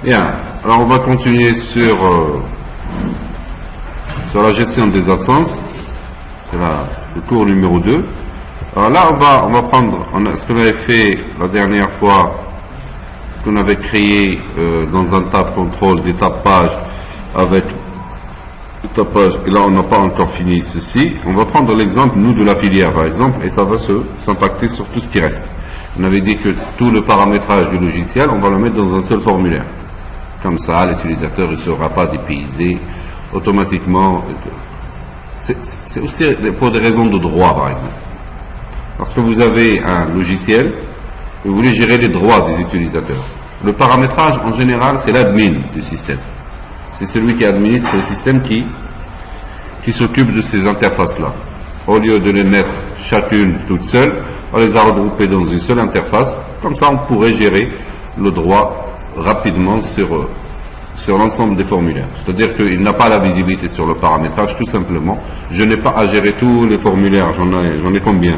Bien, alors on va continuer sur la gestion des absences. C'est le cours numéro 2. Alors là, on va prendre ce qu'on avait fait la dernière fois, ce qu'on avait créé dans un tab contrôle des tapages avec le tapage, et là on n'a pas encore fini ceci. On va prendre l'exemple, nous, de la filière par exemple, et ça va s'impacter sur tout ce qui reste. On avait dit que tout le paramétrage du logiciel, on va le mettre dans un seul formulaire. Comme ça, l'utilisateur ne sera pas dépaysé automatiquement. C'est aussi pour des raisons de droit, par exemple. Parce que vous avez un logiciel, vous voulez gérer les droits des utilisateurs. Le paramétrage, en général, c'est l'admin du système. C'est celui qui administre le système qui s'occupe de ces interfaces-là. Au lieu de les mettre chacune toute seule, on les a regroupées dans une seule interface. Comme ça, on pourrait gérer le droit rapidement sur l'ensemble des formulaires. C'est-à-dire qu'il n'a pas la visibilité sur le paramétrage, tout simplement. Je n'ai pas à gérer tous les formulaires. J'en ai combien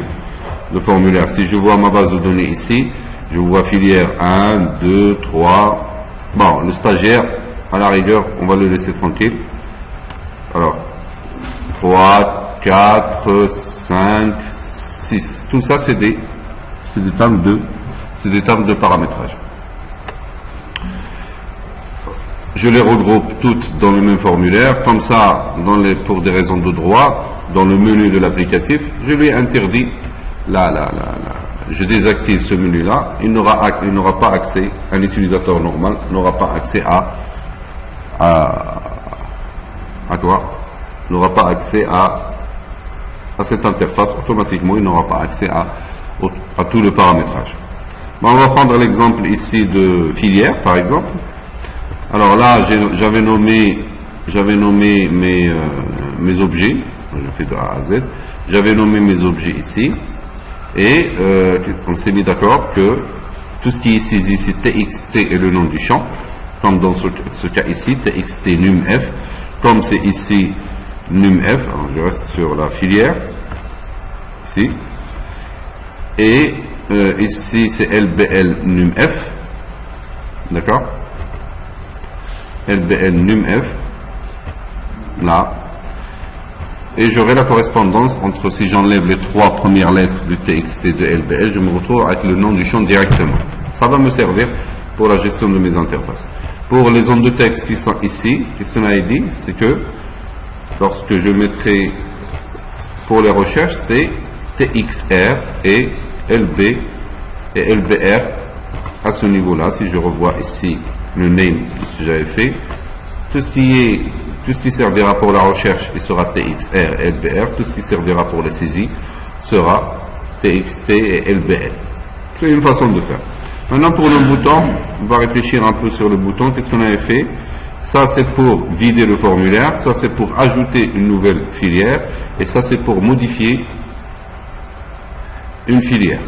de formulaires? Si je vois ma base de données ici, je vois filière 1, 2, 3. Bon, le stagiaire, à la rigueur, on va le laisser tranquille. Alors, 3, 4, 5, 6. Tout ça, c'est des tables de paramétrage. Je les regroupe toutes dans le même formulaire. Comme ça, pour des raisons de droit, dans le menu de l'applicatif, je lui interdis je désactive ce menu-là. Il n'aura pas accès, un utilisateur normal n'aura pas accès à quoi? N'aura pas accès à cette interface. Automatiquement, il n'aura pas accès à tout le paramétrage. Bon, on va prendre l'exemple ici de filière, par exemple. Alors là, j'avais nommé mes objets. Je fais de A à Z. J'avais nommé mes objets ici. Et on s'est mis d'accord que tout ce qui est ici, c'est txt est le nom du champ. Comme dans ce cas ici, txt numf. Comme c'est ici numf, alors je reste sur la filière. Ici. Et ici, c'est lbl numf. D'accord? LBL numf, là, et j'aurai la correspondance entre, si j'enlève les 3 premières lettres du TXT de LBL, je me retrouve avec le nom du champ directement. Ça va me servir pour la gestion de mes interfaces. Pour les zones de texte qui sont ici, qu'est-ce qu'on a dit? C'est que lorsque je mettrai pour les recherches, c'est TXR et LB et LBR à ce niveau-là. Si je revois ici le name de ce que j'avais fait, tout ce qui servira pour la recherche, il sera TXR et LBR. Tout ce qui servira pour les saisies sera TXT et LBL. C'est une façon de faire. Maintenant, pour le bouton, on va réfléchir un peu sur le bouton. Qu'est-ce qu'on avait fait? Ça, c'est pour vider le formulaire. Ça, c'est pour ajouter une nouvelle filière. Et ça, c'est pour modifier une filière.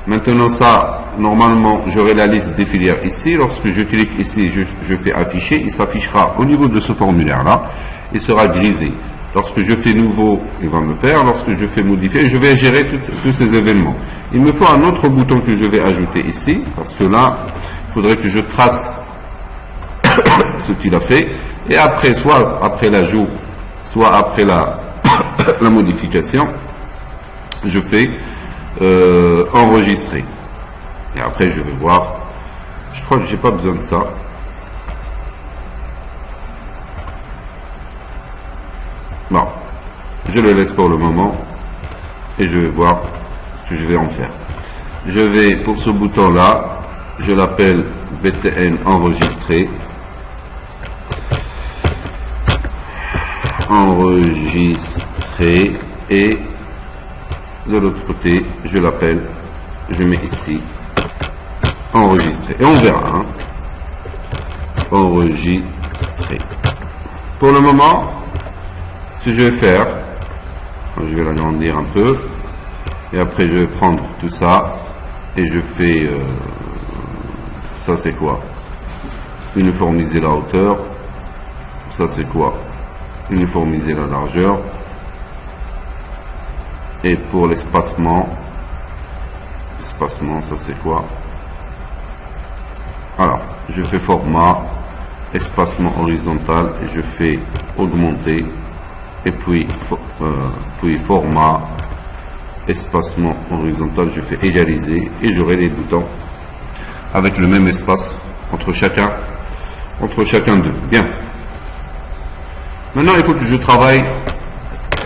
Maintenant, ça, normalement, j'aurai la liste des filières ici. Lorsque je clique ici, je fais afficher, il s'affichera au niveau de ce formulaire-là. Il sera grisé. Lorsque je fais nouveau, il va me faire. Lorsque je fais modifier, je vais gérer tous ces événements. Il me faut un autre bouton que je vais ajouter ici, parce que là, il faudrait que je trace ce qu'il a fait. Et après, soit après l'ajout, soit après la modification, je fais enregistrer. Et après, je vais voir. Je crois que j'ai pas besoin de ça. Bon, je le laisse pour le moment et je vais voir ce que je vais en faire. Je vais, pour ce bouton-là, je l'appelle btn enregistrer. Enregistrer, et de l'autre côté, je l'appelle, je mets ici enregistrer, et on verra, hein. Enregistrer. Pour le moment, ce que je vais faire, je vais l'agrandir un peu, et après je vais prendre tout ça et je fais ça, c'est quoi? Uniformiser la hauteur. Ça, c'est quoi? Uniformiser la largeur. Et pour l'espacement, ça c'est quoi? Alors, je fais format, espacement horizontal, et je fais augmenter, et puis format, espacement horizontal, je fais égaliser, et j'aurai les boutons avec le même espace entre chacun d'eux. Bien. Maintenant, il faut que je travaille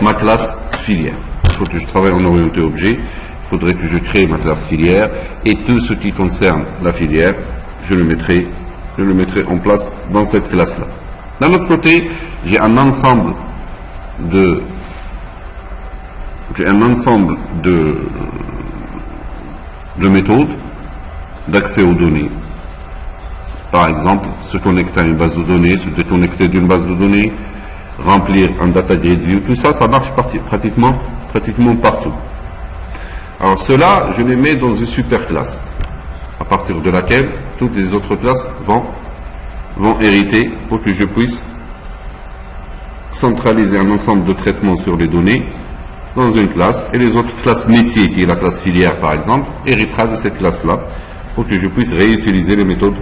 ma classe filière. Il faut que je travaille en orienté objet. Il faudrait que je crée ma classe filière, et tout ce qui concerne la filière, je le mettrai en place dans cette classe-là. D'un autre côté, j'ai un ensemble de méthodes d'accès aux données. Par exemple, se connecter à une base de données, se déconnecter d'une base de données, remplir un data grid view, tout ça, ça marche pratiquement partout. Alors cela, je les mets dans une super classe, à partir de laquelle toutes les autres classes vont hériter pour que je puisse centraliser un ensemble de traitements sur les données dans une classe, et les autres classes métiers, qui est la classe filière par exemple, héritera de cette classe-là pour que je puisse réutiliser les méthodes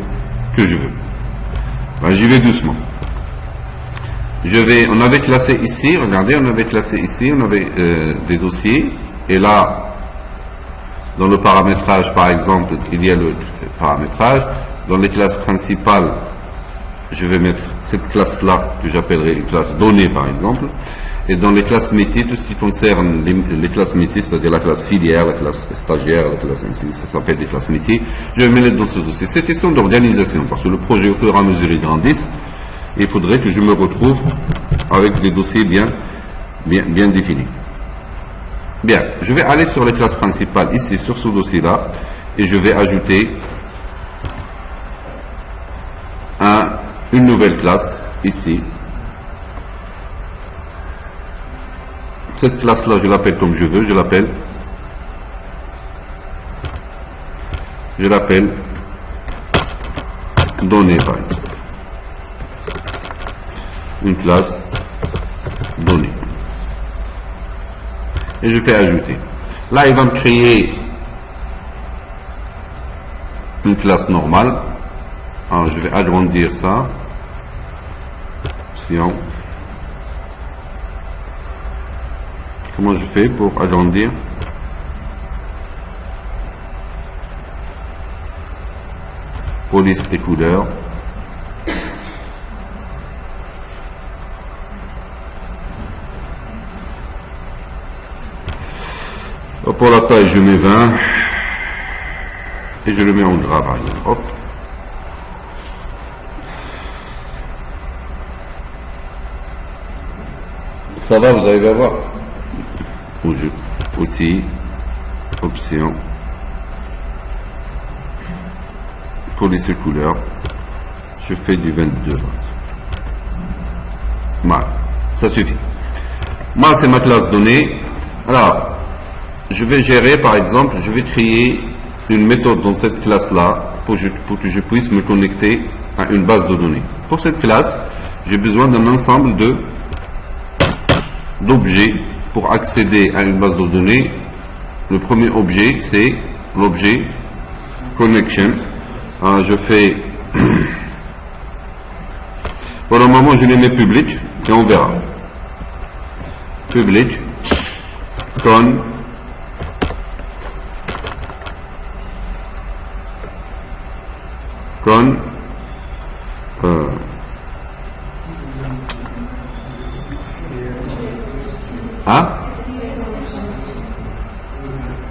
que je veux. Ben, j'y vais doucement. On avait classé ici, regardez, on avait des dossiers, et là, dans le paramétrage, par exemple, il y a le paramétrage. Dans les classes principales, je vais mettre cette classe-là, que j'appellerai une classe donnée, par exemple. Et dans les classes métiers, tout ce qui concerne les classes métiers, c'est-à-dire la classe filière, la classe stagiaire, la classe ainsi, ça s'appelle des classes métiers, je vais mettre dans ce dossier. C'est question d'organisation, parce que le projet, au fur et à mesure, il grandit, et il faudrait que je me retrouve avec des dossiers bien définis. Bien, je vais aller sur les classes principales, ici, sur ce dossier-là, et je vais ajouter une nouvelle classe, ici. Cette classe-là, je l'appelle comme je veux, je l'appelle données, par exemple. Une classe donnée. Et je fais ajouter. Là, il va me créer une classe normale. Alors, je vais agrandir ça. Option. Comment je fais pour agrandir? Police et couleurs. Pour la taille, je mets 20 et je le mets en gras, par exemple. Hop. Ça va, vous arrivez à voir. Outils, options, police et couleurs. Je fais du 22. Voilà, ça suffit. Moi, c'est ma classe donnée. Alors, je vais gérer, par exemple, je vais créer une méthode dans cette classe-là pour que je puisse me connecter à une base de données. Pour cette classe, j'ai besoin d'un ensemble d'objets pour accéder à une base de données. Le premier objet, c'est l'objet connection. Alors, je fais... Pour le moment, je les mets publics et on verra. Public,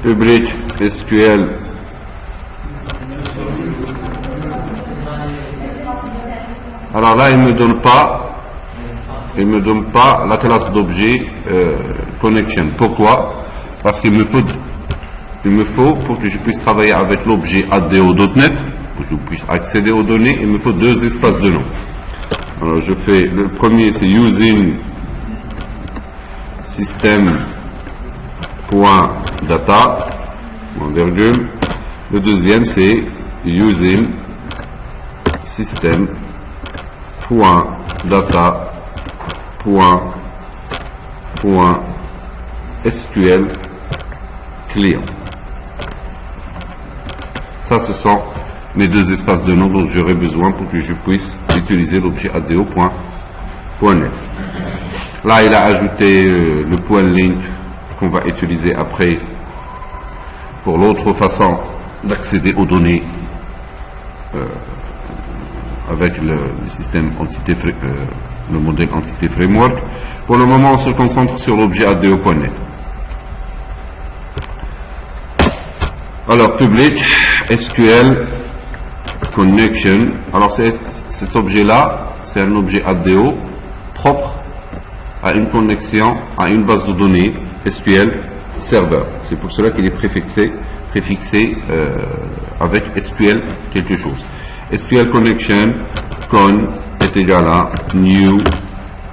public SQL alors là il me donne pas la classe d'objet connection. Pourquoi? Parce qu'il me faut pour que je puisse travailler avec l'objet ADO.NET, pour que je puisse accéder aux données, il me faut deux espaces de nom. Alors je fais, le premier c'est using system.data, virgule. Le deuxième c'est using system.data.SQL client. Ça, ce sont mes deux espaces de nom dont j'aurai besoin pour que je puisse utiliser l'objet ADO.net. Là, il a ajouté le point link qu'on va utiliser après pour l'autre façon d'accéder aux données avec le système entité, le modèle entité framework. Pour le moment, on se concentre sur l'objet ADO.net. Alors, public, SQL, connection. Alors, cet objet-là, c'est un objet ADO propre à une connexion à une base de données SQL serveur. C'est pour cela qu'il est préfixé avec SQL quelque chose. SQL connection con est égal à new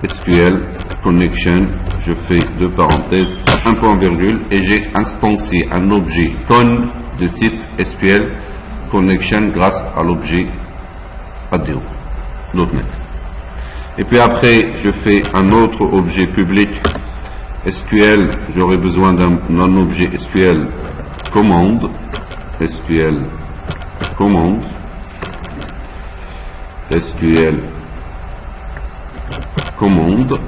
SQL connection. Je fais deux parenthèses, un point virgule, et j'ai instancié un objet con de type SQL connection grâce à l'objet ADO.net. Et puis après, je fais un autre objet public SQL. J'aurai besoin d'un objet SQL commande. SQL commande. SQL commande.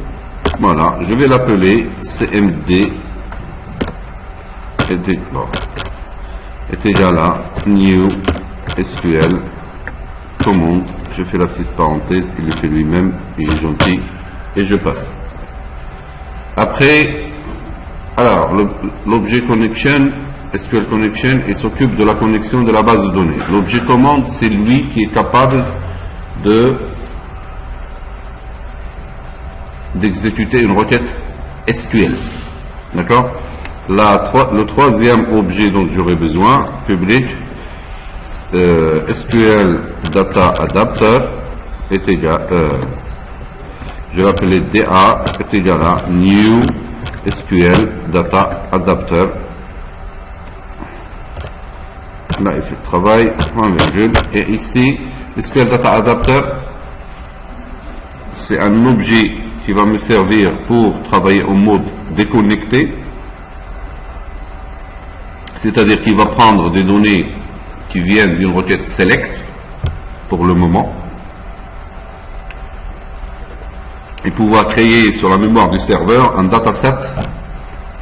Voilà, je vais l'appeler CMD est égal à new SQL commande. Je fais la petite parenthèse, il le fait lui-même, il est gentil, et je passe. Après, alors, l'objet connection, SQL connection, il s'occupe de la connexion de la base de données. L'objet commande, c'est lui qui est capable d'exécuter une requête SQL. D'accord? Le troisième objet dont j'aurai besoin, public, SQL Data Adapter est égal, je vais l'appeler DA est égal à New SQL Data Adapter. Là, il fait le travail, point virgule, et ici, SQL Data Adapter, c'est un objet qui va me servir pour travailler au mode déconnecté, c'est-à-dire qu'il va prendre des données qui viennent d'une requête select pour le moment et pouvoir créer sur la mémoire du serveur un dataset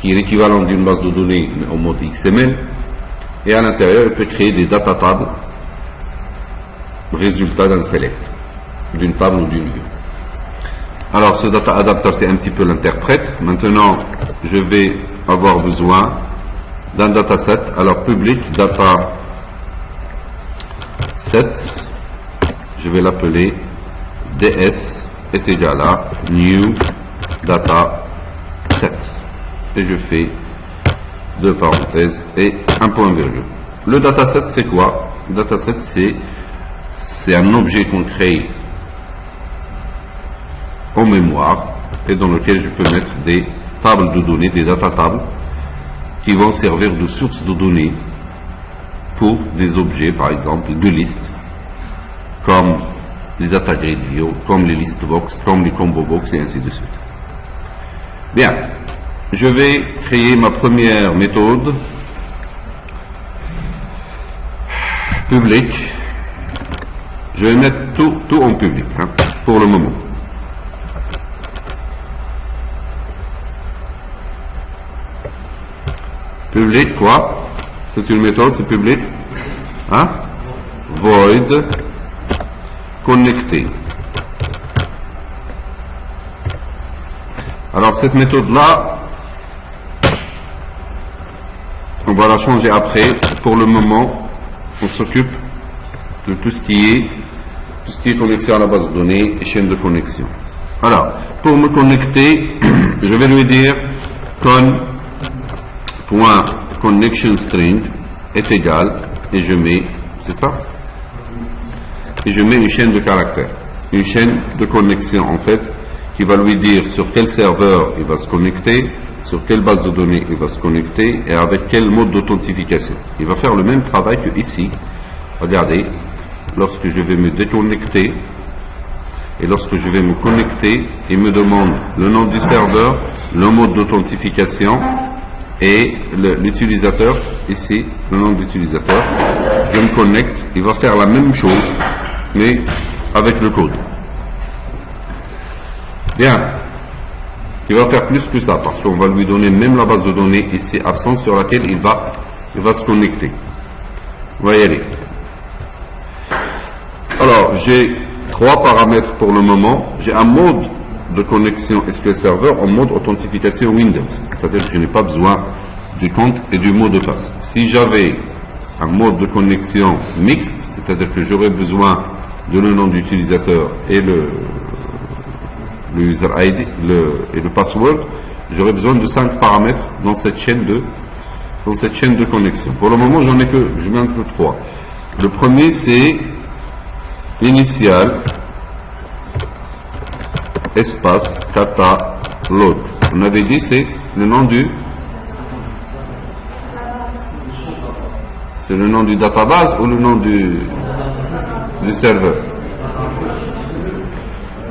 qui est l'équivalent d'une base de données mais en mode XML, et à l'intérieur il peut créer des data tables résultat d'un select d'une table ou d'une vue. Alors ce data adapter, c'est un petit peu l'interprète. Maintenant je vais avoir besoin d'un dataset. Alors public data set, je vais l'appeler ds est égal à new data set, et je fais deux parenthèses et un point virgule. Le dataset, c'est quoi? Le dataset, c'est un objet qu'on crée en mémoire et dans lequel je peux mettre des tables de données, des data tables qui vont servir de source de données pour des objets, par exemple, de listes, comme les data grid view, comme les list box, comme les combo box, et ainsi de suite. Bien, je vais créer ma première méthode public. Je vais mettre tout en public, pour le moment. Public quoi? C'est une méthode, c'est public. Void connecté. Alors cette méthode-là, on va la changer après. Pour le moment, on s'occupe de tout ce qui est connexion à la base de données et chaîne de connexion. Alors, pour me connecter, je vais lui dire connection string est égal, et je mets, c'est ça, et je mets une chaîne de caractères, une chaîne de connexion en fait, qui va lui dire sur quel serveur il va se connecter, sur quelle base de données il va se connecter et avec quel mode d'authentification. Il va faire le même travail que ici. Regardez, lorsque je vais me déconnecter et lorsque je vais me connecter, il me demande le nom du serveur, le mode d'authentification et l'utilisateur, ici, le nom d'utilisateur. je me connecte, il va faire la même chose, mais avec le code. Bien. Il va faire plus que ça, parce qu'on va lui donner même la base de données ici absente sur laquelle il va se connecter. On va y aller. Alors, j'ai 3 paramètres pour le moment. J'ai un mode de connexion SQL Server en mode authentification Windows. C'est-à-dire que je n'ai pas besoin du compte et du mot de passe. Si j'avais un mode de connexion mixte, c'est-à-dire que j'aurais besoin de le nom d'utilisateur et le user ID et le password, j'aurais besoin de 5 paramètres dans cette chaîne de connexion. Pour le moment, je n'ai que 3. Le premier, c'est initial espace catalogue. On avait dit c'est le nom du database ou le nom du serveur.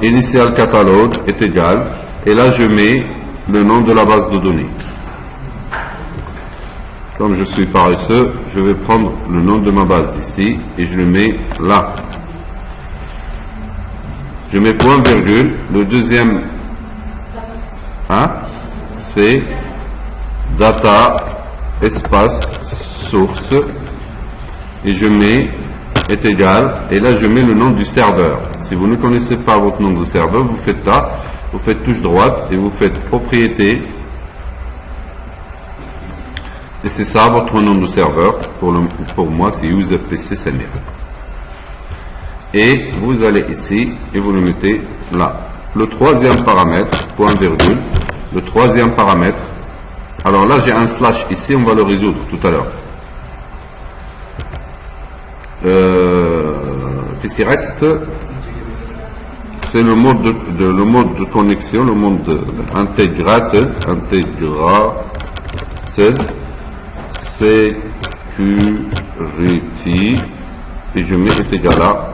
Initial catalogue est égal, et là je mets le nom de la base de données. Comme je suis paresseux, je vais prendre le nom de ma base ici et je le mets là. Je mets point virgule. Le deuxième, c'est data espace source et je mets est égal, et là je mets le nom du serveur. Si vous ne connaissez pas votre nom de serveur, vous faites là, vous faites touche droite et vous faites propriété, et c'est ça votre nom de serveur. Pour moi c'est user PC Samir, et vous allez ici et vous le mettez là. Le troisième paramètre, point virgule, le troisième paramètre, alors là j'ai un slash ici, on va le résoudre tout à l'heure. Qu'est-ce qui reste? C'est le mode de connexion, le mode integrated, security, et je mets est égal à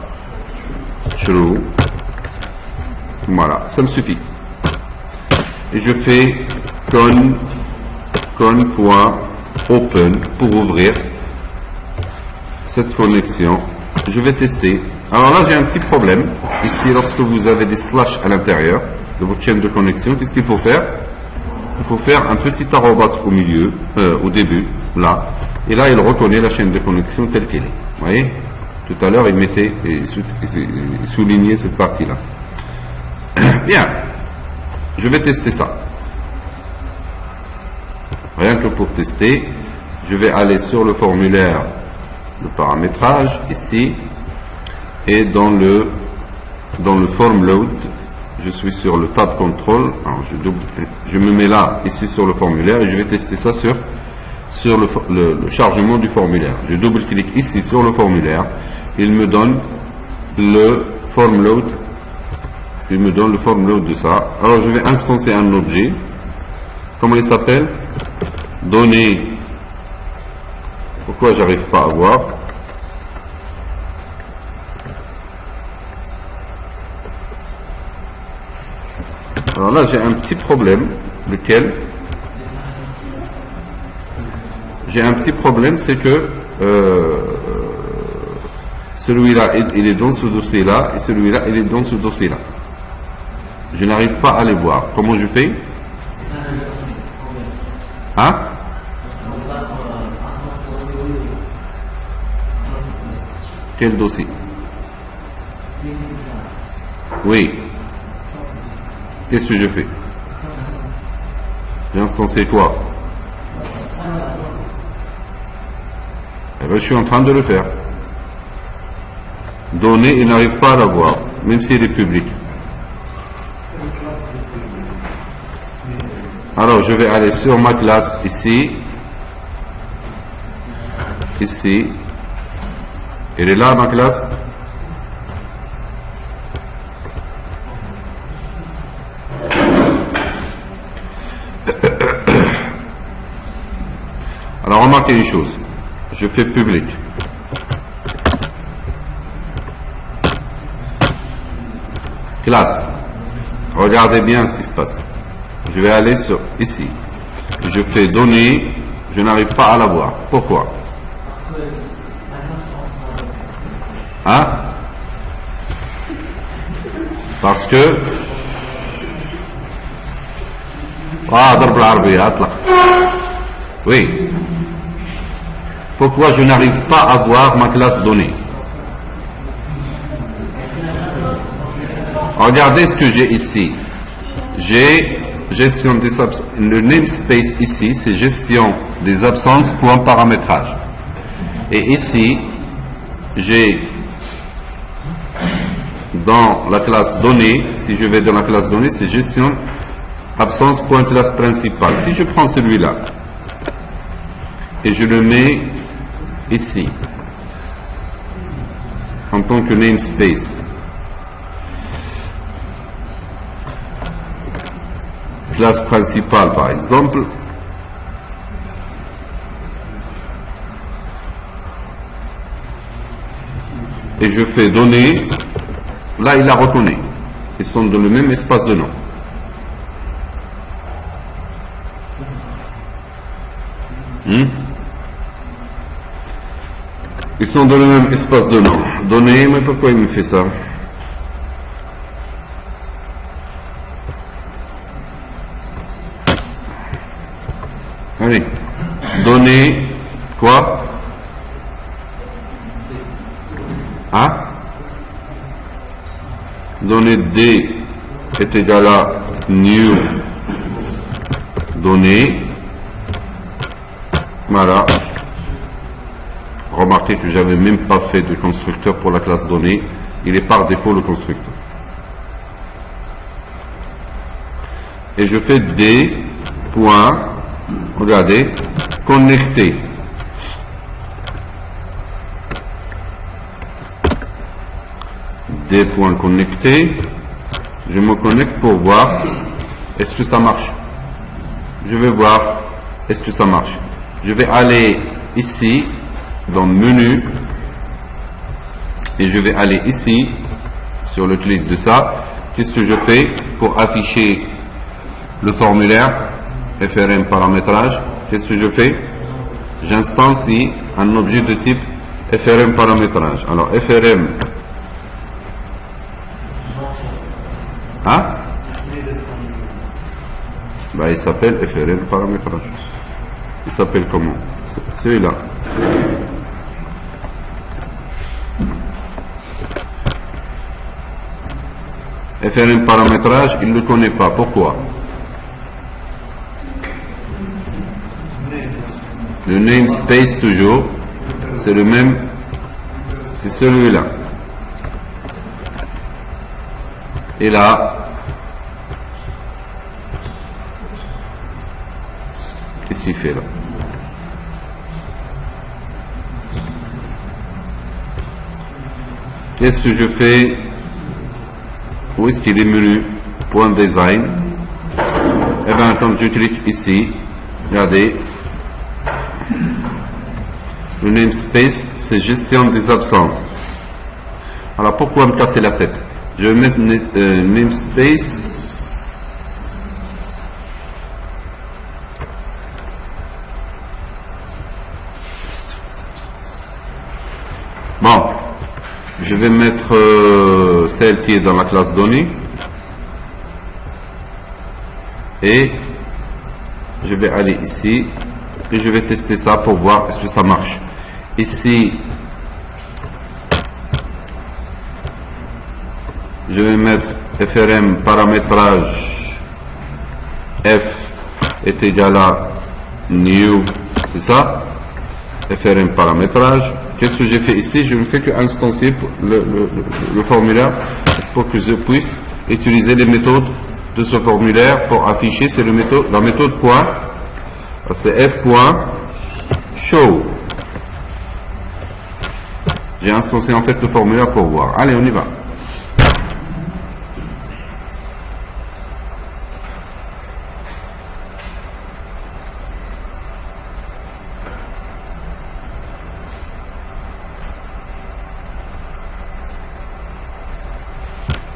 true. Voilà, ça me suffit. Et je fais con.open pour ouvrir cette connexion. Je vais tester. Alors là, j'ai un petit problème. Ici, lorsque vous avez des slash à l'intérieur de votre chaîne de connexion, qu'est-ce qu'il faut faire? Il faut faire un petit arrobas au milieu, au début, là. Et là, il reconnaît la chaîne de connexion telle qu'elle est. Vous voyez? Tout à l'heure, il soulignait cette partie-là. Bien. Je vais tester ça. Rien que pour tester, je vais aller sur le formulaire de paramétrage ici, et dans le form load, je suis sur le tab control. Alors je me mets là, ici sur le formulaire, et je vais tester ça sur le chargement du formulaire. Je double-clique ici sur le formulaire, il me donne le form load, de ça. Alors je vais instancer un objet. Comment il s'appelle? Données. Pourquoi j'arrive pas à voir? Alors là j'ai un petit problème. Lequel? J'ai un petit problème, c'est que celui-là il est dans ce dossier-là, et celui-là il est dans ce dossier-là. Je n'arrive pas à les voir. Comment je fais? Hein? Quel dossier? Oui. Qu'est-ce que je fais? J'ai instancé quoi? Eh bien, je suis en train de le faire. Données, il n'arrive pas à la voir, même s'il est public. Alors, je vais aller sur ma classe ici. Ici. Elle est là, ma classe? Alors, remarquez une chose. Je fais public. Classe. Regardez bien ce qui se passe. Je vais aller sur ici. Je fais données. Je n'arrive pas à la voir. Pourquoi? Hein? Parce que ضرب العربية اطلق. Oui. Pourquoi je n'arrive pas à voir ma classe donnée? Regardez ce que j'ai ici. J'ai gestion des absences. Le namespace ici, c'est gestion des absences pour un paramétrage. Et ici, j'ai dans la classe donnée, si je vais dans la classe donnée, c'est gestion absence pour une classe principale. Si je prends celui-là et je le mets ici en tant que namespace, classe principale par exemple, et je fais donner, là il la reconnaît. Ils sont dans le même espace de nom. Ils sont dans le même espace de nom. Donner, mais pourquoi il me fait ça? Allez, donner quoi? Hein? Donner D est égal à new données. Voilà. Remarquez que j'avais même pas fait de constructeur pour la classe donnée. Il est par défaut le constructeur. Et je fais D point, regardez, connecté. D point connecté. Je me connecte pour voir est-ce que ça marche. Je vais voir est-ce que ça marche. Je vais aller ici dans menu et je vais aller ici sur le clic de ça. Qu'est-ce que je fais pour afficher le formulaire FRM paramétrage? Qu'est-ce que je fais? J'instancie un objet de type FRM paramétrage. Alors FRM, hein? Bah, il s'appelle FRM paramétrage. Il s'appelle comment? Celui-là. FRM paramétrage, il ne le connaît pas. Pourquoi? Le namespace toujours, c'est le même, c'est celui-là. Et là, qu'est-ce qu'il fait là? Qu'est-ce que je fais? Où est-ce qu'il est menu? Point design. Et bien, quand je clique ici, regardez, le namespace, c'est gestion des absences. Alors pourquoi me casser la tête? Je vais mettre namespace. Bon, je vais mettre celle qui est dans la classe donnée et je vais aller ici et je vais tester ça pour voir est-ce que ça marche. Ici, je vais mettre FRM paramétrage F est égal à new, c'est ça? FRM paramétrage. Qu'est-ce que j'ai fait ici? Je ne fais que instancier le formulaire pour que je puisse utiliser les méthodes de ce formulaire pour afficher. C'est la méthode point, c'est f.show. J'ai instancié en fait le formulaire pour voir. Allez, on y va.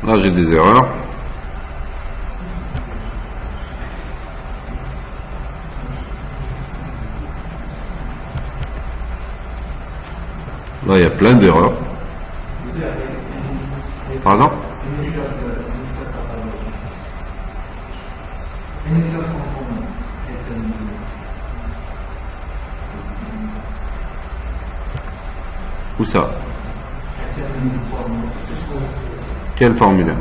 Là, j'ai des erreurs. Là, il y a plein d'erreurs. Pardon? Où ça? Quel formulaire?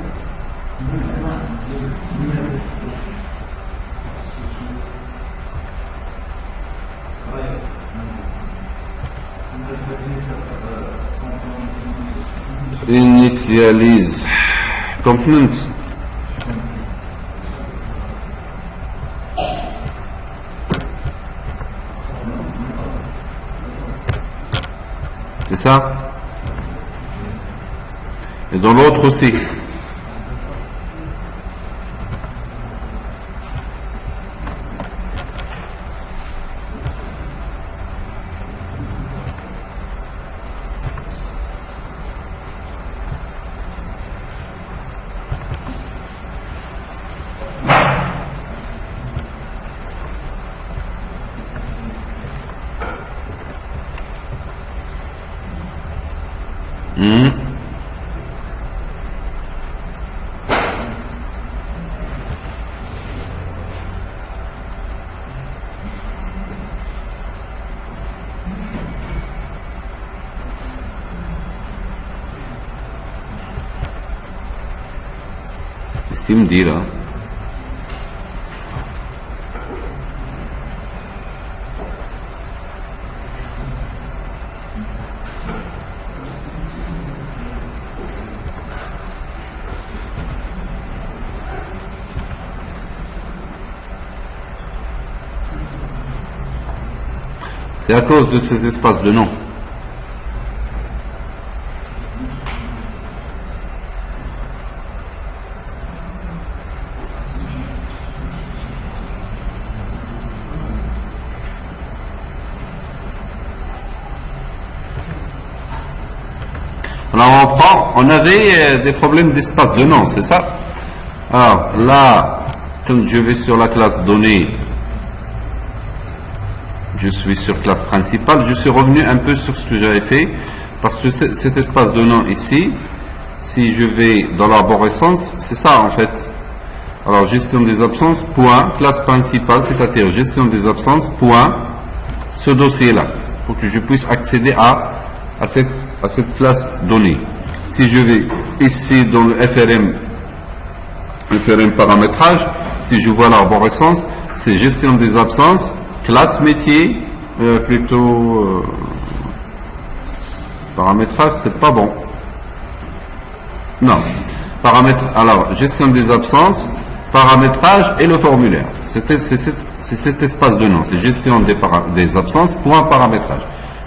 Initialise. Component. C'est ça? Et dans l'autre aussi. Qu'est-ce qu'il me dit là? C'est à cause de ces espaces de nom. Alors on avait des problèmes d'espace de nom, c'est ça? Alors là, quand je vais sur la classe donnée, je suis sur classe principale, je suis revenu un peu sur ce que j'avais fait, parce que cet espace de nom ici, si je vais dans l'arborescence, c'est ça en fait. Alors gestion des absences, point, classe principale, c'est-à-dire gestion des absences, point, ce dossier-là, pour que je puisse accéder à cette classe donnée. Si je vais ici dans le FRM paramétrage, si je vois l'arborescence, c'est gestion des absences, classe métier, paramétrage, c'est pas bon. Non. Alors, gestion des absences, paramétrage et le formulaire. C'est cet espace de nom, c'est gestion des absences, point paramétrage.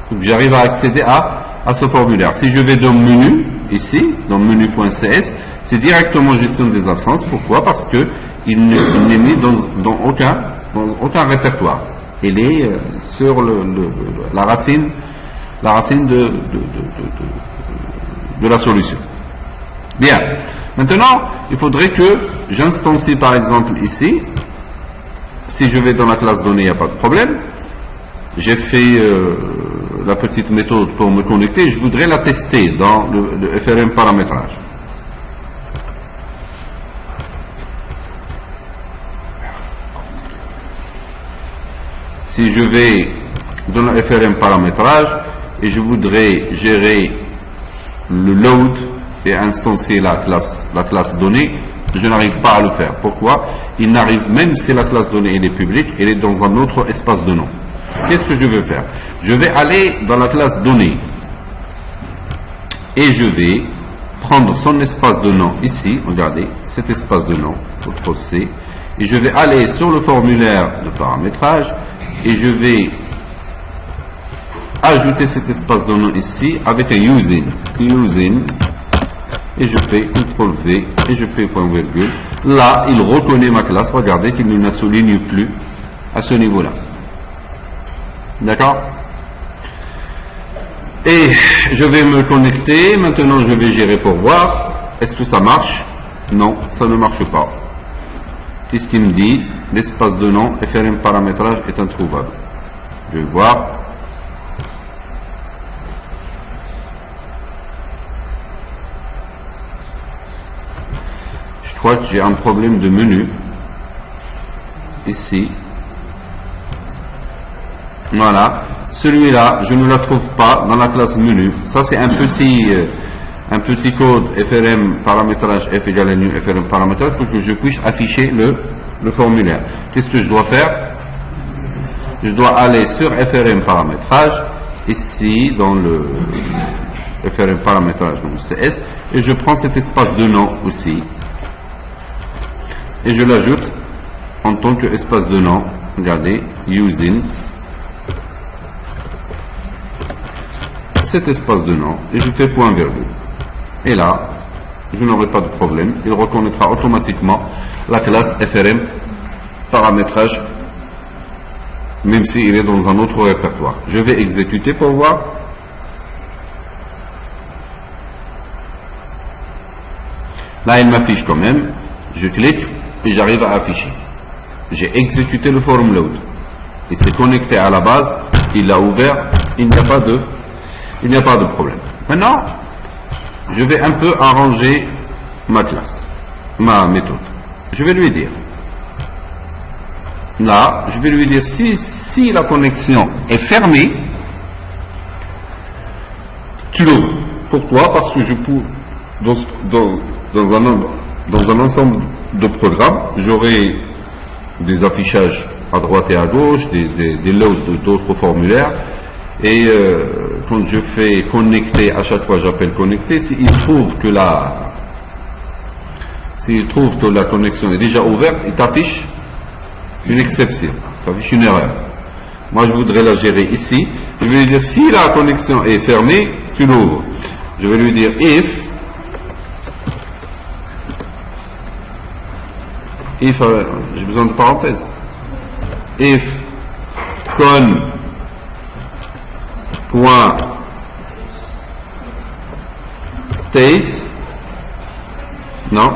Donc j'arrive à accéder à ce formulaire. Si je vais dans menu, ici, dans menu.cs, c'est directement gestion des absences. Pourquoi? Parce que il n'est mis dans aucun répertoire. Il est sur la racine de la solution. Bien. Maintenant, il faudrait que j'instancie par exemple ici. Si je vais dans la classe donnée, il n'y a pas de problème. J'ai fait la petite méthode pour me connecter. Je voudrais la tester dans le FRM paramétrage. Si je vais dans le FRM paramétrage et je voudrais gérer le load et instancier la classe donnée, je n'arrive pas à le faire. Pourquoi? Il n'arrive, même si la classe donnée elle est publique, elle est dans un autre espace de nom. Qu'est-ce que je veux faire? Je vais aller dans la classe donnée et je vais prendre son espace de nom ici, regardez, cet espace de nom, CTRL C, et je vais aller sur le formulaire de paramétrage et je vais ajouter cet espace de nom ici avec un using, et je fais CTRL V et je fais point virgule. Là, il reconnaît ma classe, regardez qu'il ne la souligne plus à ce niveau-là. D'accord? Et je vais me connecter, maintenant je vais gérer pour voir, est-ce que ça marche? Non, ça ne marche pas. Qu'est-ce qu'il me dit? L'espace de nom FRM paramétrage est introuvable. Je vais voir. crois que j'ai un problème de menu. Ici. Voilà. Celui-là, je ne la trouve pas dans la classe menu. Ça, c'est un petit code FRM paramétrage F égale nu FRM paramétrage pour que je puisse afficher le formulaire. Qu'est-ce que je dois faire? Je dois aller sur FRM paramétrage, ici, dans le FRM paramétrage, donc CS, et je prends cet espace de nom aussi, et je l'ajoute en tant qu'espace de nom. Regardez, using cet espace de nom, et je fais point virgule. Et là, je n'aurai pas de problème, il reconnaîtra automatiquement la classe FRM paramétrage, même s'il est dans un autre répertoire. Je vais exécuter pour voir. Là, il m'affiche quand même. Je clique et j'arrive à afficher. J'ai exécuté le forum load. Il s'est connecté à la base, il l'a ouvert, il n'y a pas de problème. Maintenant, je vais un peu arranger ma classe, ma méthode. Je vais lui dire. Là, je vais lui dire si la connexion est fermée, tu l'ouvres. Pourquoi? Parce que je peux, dans un ensemble de programmes, j'aurai des affichages à droite et à gauche, des loads d'autres formulaires, et quand je fais connecter, à chaque fois j'appelle connecter, s'il trouve que la connexion est déjà ouverte, il t'affiche une exception, ça fait une erreur. Moi je voudrais la gérer ici. Je vais lui dire si la connexion est fermée, tu l'ouvres. Je vais lui dire if j'ai besoin de parenthèse. If con point state, non,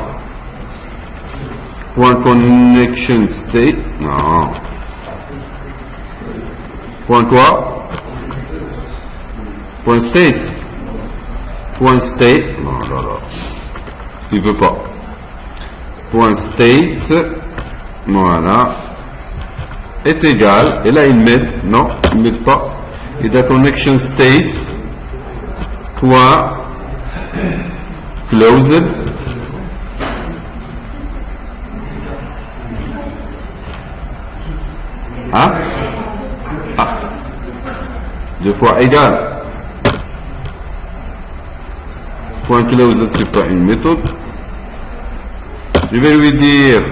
point connection state, non, point quoi, point state, non, là, il veut pas, point state, voilà, est égal, et là il met, non, il met pas, et la connection state, point closed, hein? Ah. Deux fois égal. Point closed, c'est pas une méthode. Je vais lui dire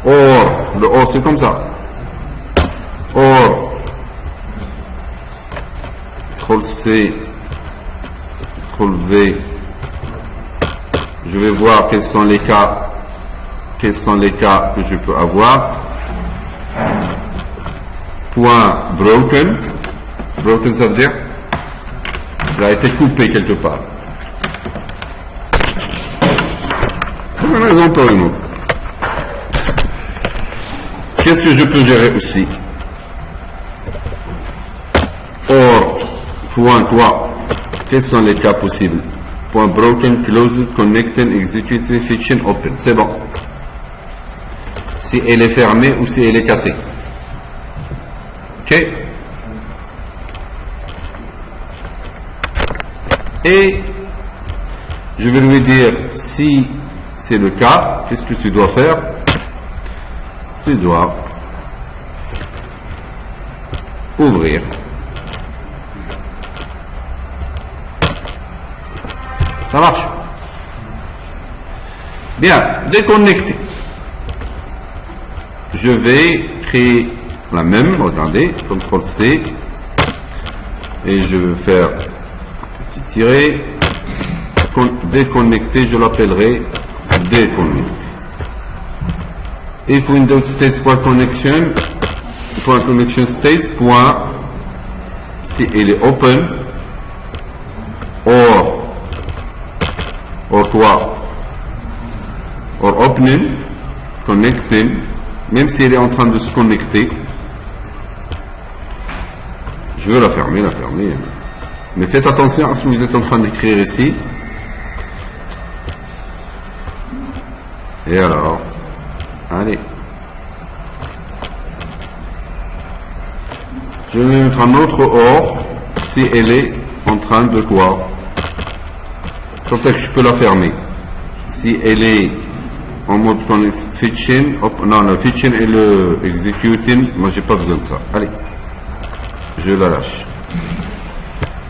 or. Le or, c'est comme ça. Or. CTRL-C. CTRL-V. Je vais voir quels sont les cas que je peux avoir. Point broken. Broken, ça veut dire il a été coupé quelque part. Pour une raison pour une autre. Qu'est-ce que je peux gérer aussi? Or, point quoi? Quels sont les cas possibles? Point broken, closed, connected, executed, fiction, open. C'est bon. Si elle est fermée ou si elle est cassée. Ok. Et je vais lui dire si c'est le cas, qu'est-ce que tu dois faire? Tu dois ouvrir ça marche bien. Déconnecter, je vais créer la même, regardez, CTRL-C, et je vais faire un petit tiret, déconnecter, je l'appellerai déconnecter. If Windows State.connection, .connection state, si il est open, or quoi, or opening, connecting, même si elle est en train de se connecter, je veux la fermer, mais faites attention à ce que vous êtes en train d'écrire ici. Et alors, allez. Je vais mettre un autre OR si elle est en train de quoi? Quand est-ce que je peux la fermer? Si elle est en mode fetching, non, le fetching et le executing, moi j'ai pas besoin de ça. Allez, je la lâche.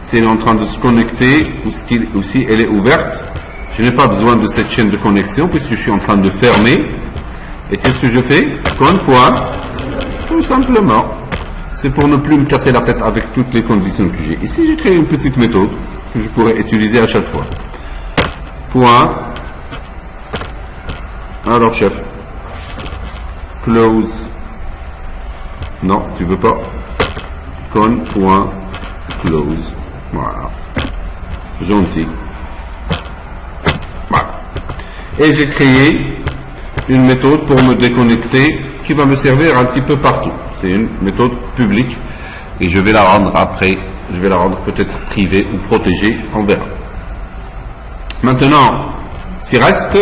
Si elle est en train de se connecter ou si elle est ouverte, je n'ai pas besoin de cette chaîne de connexion puisque je suis en train de fermer. Et qu'est-ce que je fais? Point. Tout simplement. C'est pour ne plus me casser la tête avec toutes les conditions que j'ai. Ici, j'ai créé une petite méthode que je pourrais utiliser à chaque fois. Point. Alors, chef. Close. Non, tu veux pas. Con.close. Voilà. Gentil. Voilà. Et j'ai créé une méthode pour me déconnecter qui va me servir un petit peu partout. C'est une méthode publique et je vais la rendre après, je vais la rendre peut-être privée ou protégée, on verra. Maintenant, ce qui reste,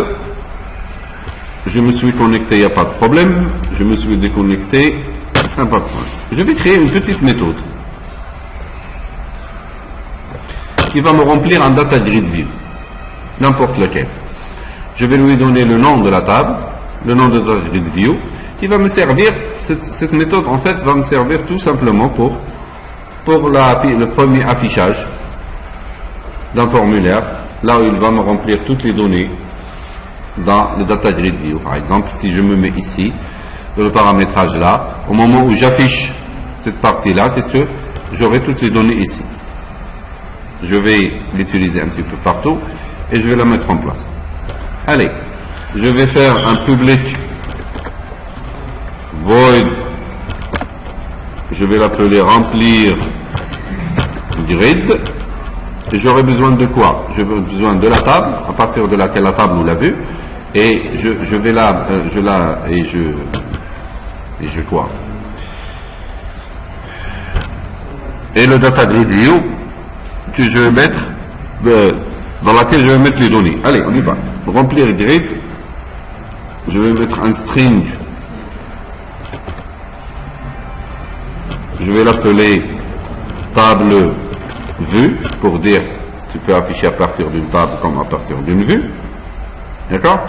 je me suis connecté, il n'y a pas de problème, je me suis déconnecté, pas de problème. Je vais créer une petite méthode qui va me remplir un data grid view, n'importe lequel. Je vais lui donner le nom de la table, le nom de data grid view, qui va me servir, cette méthode en fait va me servir tout simplement pour le premier affichage d'un formulaire, là où il va me remplir toutes les données dans le data grid view. Par exemple, si je me mets ici, dans le paramétrage là, au moment où j'affiche cette partie-là, qu'est-ce que j'aurai toutes les données ici. Je vais l'utiliser un petit peu partout et je vais la mettre en place. Allez, je vais faire un public void, je vais l'appeler remplir grid, et j'aurai besoin de quoi? J'ai besoin de la table, à partir de laquelle la table nous l'a vue, et je vais là, et je quoi? Et le data grid view que je vais mettre, dans laquelle je vais mettre les données. Allez, on y va. Remplir grid, je vais mettre un string. Je vais l'appeler table vue pour dire tu peux afficher à partir d'une table comme à partir d'une vue. D'accord?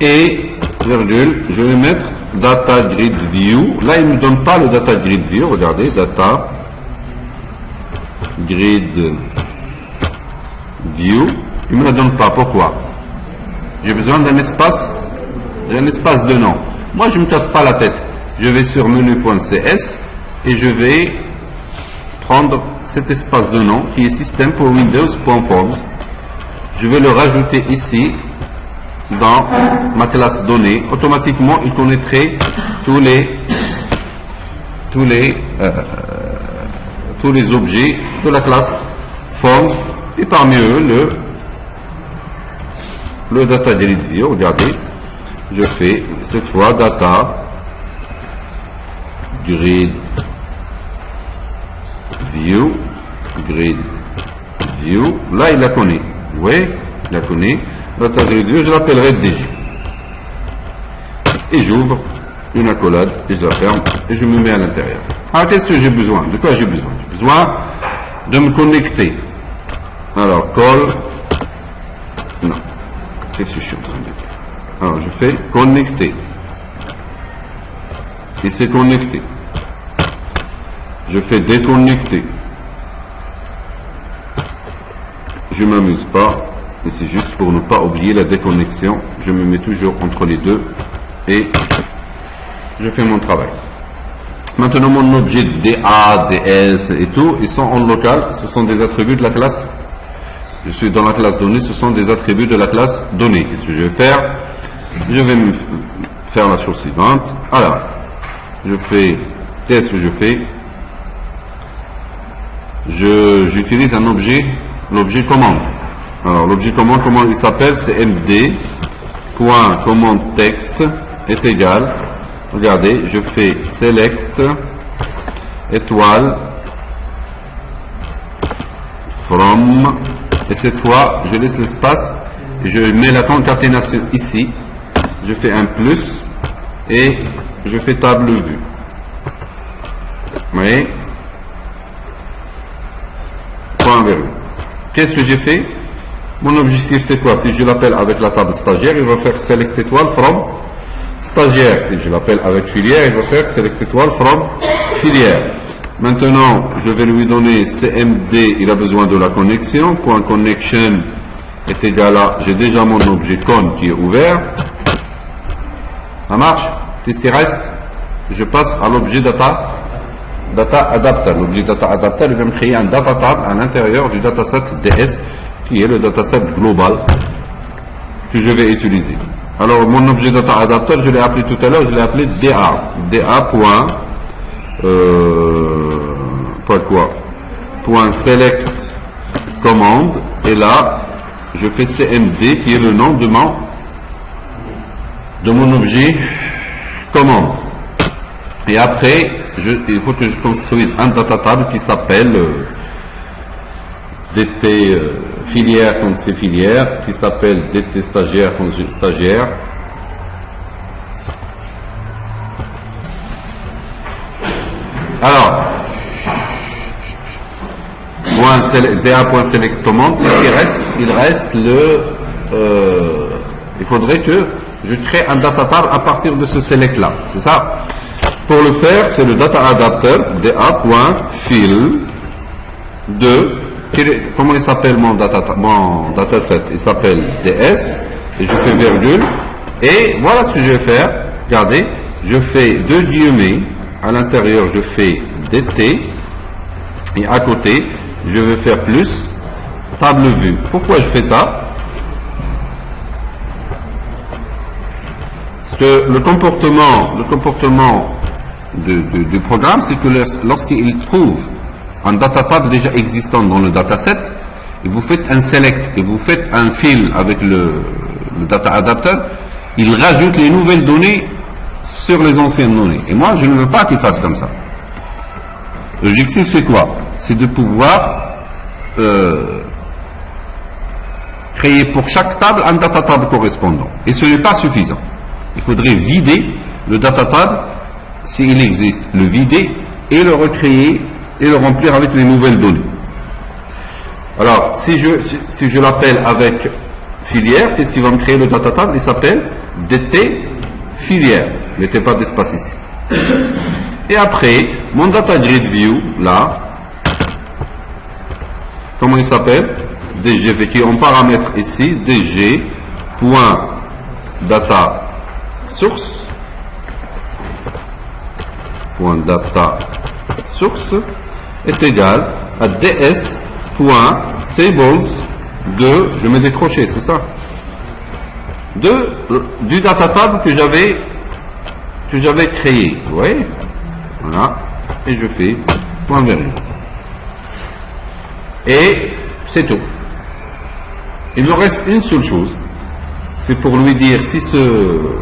Et virgule, je vais mettre data grid view. Là, il ne me donne pas le data grid view. Regardez, data grid view. Il ne me la donne pas. Pourquoi? J'ai besoin d'un espace de nom. Moi, je ne me casse pas la tête. Je vais sur menu.cs et je vais prendre cet espace de nom qui est système pour Windows.forms. Je vais le rajouter ici dans ma classe donnée. Automatiquement, il connaîtrait tous les objets de la classe forms et parmi eux le data grid view. Regardez, je fais cette fois data grid view, là il la connaît, oui, il la connaît, data grid view, je l'appellerai DJ, et j'ouvre une accolade, et je la ferme, et je me mets à l'intérieur. Alors qu'est-ce que j'ai besoin? De quoi j'ai besoin? J'ai besoin de me connecter. Alors, call, non, qu'est-ce que je suis en train de faire? Alors je fais connecter, et c'est connecté. Je fais déconnecter. Je ne m'amuse pas, mais c'est juste pour ne pas oublier la déconnexion. Je me mets toujours entre les deux et je fais mon travail. Maintenant, mon objet DA, DS et tout, ils sont en local. Ce sont des attributs de la classe. Je suis dans la classe donnée, ce sont des attributs de la classe donnée. Qu'est-ce que je vais faire? Je vais me faire la chose suivante. Alors, qu'est-ce que je fais? J'utilise un objet, l'objet commande. Alors l'objet commande, comment il s'appelle? C'est md.commande texte est égal, regardez, je fais select étoile from, et cette fois je laisse l'espace je mets la concaténation ici, je fais un plus et je fais table vue. Vous voyez? Point virgule. Qu'est-ce que j'ai fait? Mon objectif c'est quoi? Si je l'appelle avec la table stagiaire, il va faire select étoile from stagiaire. Si je l'appelle avec filière, il va faire select étoile from filière. Maintenant, je vais lui donner CMD, il a besoin de la connexion. Point connection est égal à, j'ai déjà mon objet con qui est ouvert. Ça marche? Qu'est-ce qui reste? Je passe à l'objet data adapter. L'objet data adapter, il va me créer un data tab à l'intérieur du dataset DS, qui est le dataset global que je vais utiliser. Alors, mon objet data adapter, je l'ai appelé tout à l'heure, je l'ai appelé DA. Point select commande, et là, je fais CMD, qui est le nom de mon objet commande. Et après, il faut que je construise un data table qui s'appelle DT filière contre ses filières, qui s'appelle DT stagiaire contre stagiaire. Alors, DA.select commande, il reste il faudrait que je crée un data table à partir de ce select là, c'est ça? Pour le faire, c'est le data adapter da.fill de, comment il s'appelle mon dataset? Il s'appelle DS, et je fais virgule, et voilà ce que je vais faire. Regardez, je fais deux guillemets, à l'intérieur je fais DT, et à côté, je vais faire plus table vue. Pourquoi je fais ça? Parce que le comportement du programme, c'est que lorsqu'il trouve un data table déjà existant dans le dataset, et vous faites un select, et vous faites un fill avec le data adapter, il rajoute les nouvelles données sur les anciennes données. Et moi, je ne veux pas qu'il fasse comme ça. L'objectif, c'est quoi? C'est de pouvoir créer pour chaque table un data table correspondant. Et ce n'est pas suffisant. Il faudrait vider le data table, s'il existe, le vider et le recréer et le remplir avec les nouvelles données. Alors, si je l'appelle avec filière, qu'est-ce qui va me créer le data table? Il s'appelle DT filière. Mettez pas d'espace ici. Et après, mon data grid view, là, comment il s'appelle? DG, qui est en paramètre ici, DG.data source, .data source est égal à ds.tables de, je mets des crochets, c'est ça, du data table que j'avais créé, vous voyez, voilà, et je fais point virgule, et c'est tout. Il me reste une seule chose, c'est pour lui dire si ce